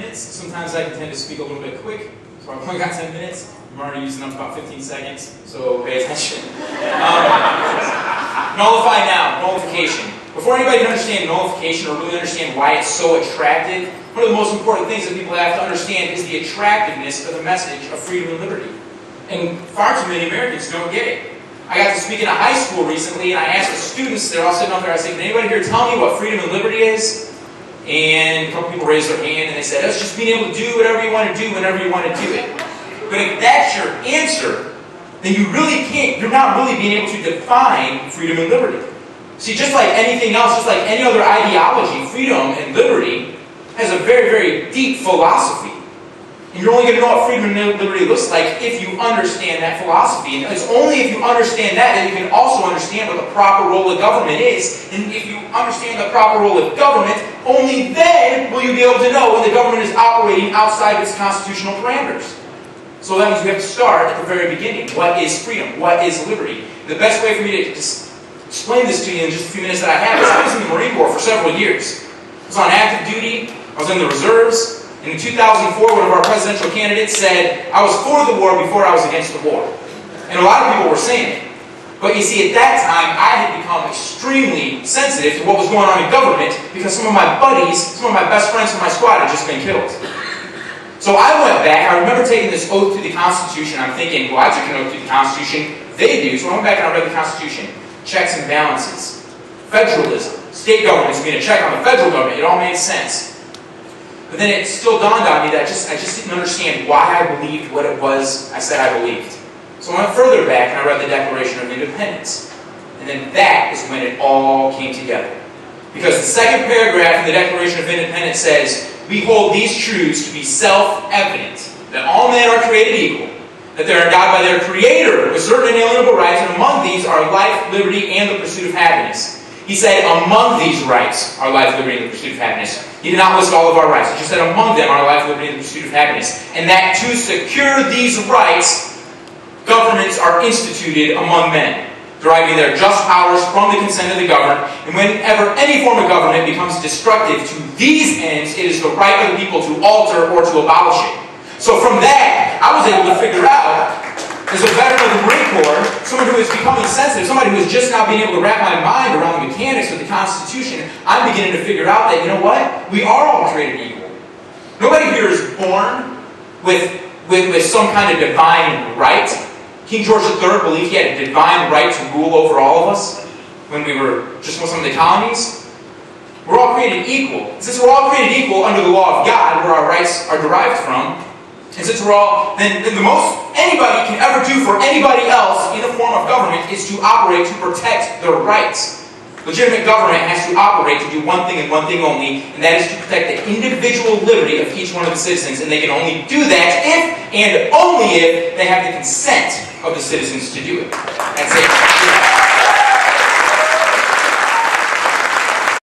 minutes. Sometimes I tend to speak a little bit quick, so I've only got 10 minutes. I'm already using up about 15 seconds, so pay attention. Nullify now, nullification. Before anybody can understand nullification or really understand why it's so attractive, one of the most important things that people have to understand is the attractiveness of the message of freedom and liberty. And far too many Americans don't get it. I got to speak in a high school recently, and I asked the students, they're all sitting up there, I said, can anybody here tell me what freedom and liberty is? And a couple people raised their hand, and they said, it's just being able to do whatever you want to do whenever you want to do it. But if that's your answer, then you really can't, you're not really being able to define freedom and liberty. See, just like anything else, just like any other ideology, freedom and liberty has a very, very deep philosophy. And you're only going to know what freedom and liberty looks like if you understand that philosophy. And it's only if you understand that you can also understand what the proper role of government is. And if you understand the proper role of government, only then will you be able to know when the government is operating outside of its constitutional parameters. So that means we have to start at the very beginning. What is freedom? What is liberty? The best way for me to just explain this to you in just a few minutes that I have is I was in the Marine Corps for several years. I was on active duty. I was in the reserves. And in 2004, one of our presidential candidates said, I was for the war before I was against the war. And a lot of people were saying it. But you see, at that time, I had become extremely sensitive to what was going on in government because some of my buddies, some of my best friends from my squad had just been killed. So I went back, I remember taking this oath to the Constitution. I'm thinking, well, I took an oath to the Constitution. They do. So I went back and I read the Constitution. Checks and balances. Federalism. State governments being a check on the federal government. It all made sense. But then it still dawned on me that I just didn't understand why I believed what it was I said I believed. So I went further back and I read the Declaration of Independence. And then that is when it all came together. Because the second paragraph in the Declaration of Independence says, we hold these truths to be self-evident, that all men are created equal, that they are endowed by their Creator with certain inalienable rights, and among these are life, liberty, and the pursuit of happiness. He said, among these rights are life, liberty, and the pursuit of happiness. He did not list all of our rights. He just said, among them are life, liberty, and the pursuit of happiness. And that to secure these rights, governments are instituted among men, deriving their just powers from the consent of the governed, and whenever any form of government becomes destructive to these ends, it is the right of the people to alter or to abolish it. So from that, I was able to figure out, as a veteran of the Marine Corps, someone who is becoming sensitive, somebody who is just now being able to wrap my mind around the mechanics of the Constitution, I'm beginning to figure out that, you know what? We are all created equal. Nobody here is born with some kind of divine right. King George III believed he had a divine right to rule over all of us when we were just some of the colonies. We're all created equal. Since we're all created equal under the law of God, where our rights are derived from, and since we're all, then the most anybody can ever do for anybody else in a form of government is to operate to protect their rights. Legitimate government has to operate to do one thing and one thing only, and that is to protect the individual liberty of each one of the citizens, and they can only do that if, and only if, they have the consent of the citizens to do it. That's it.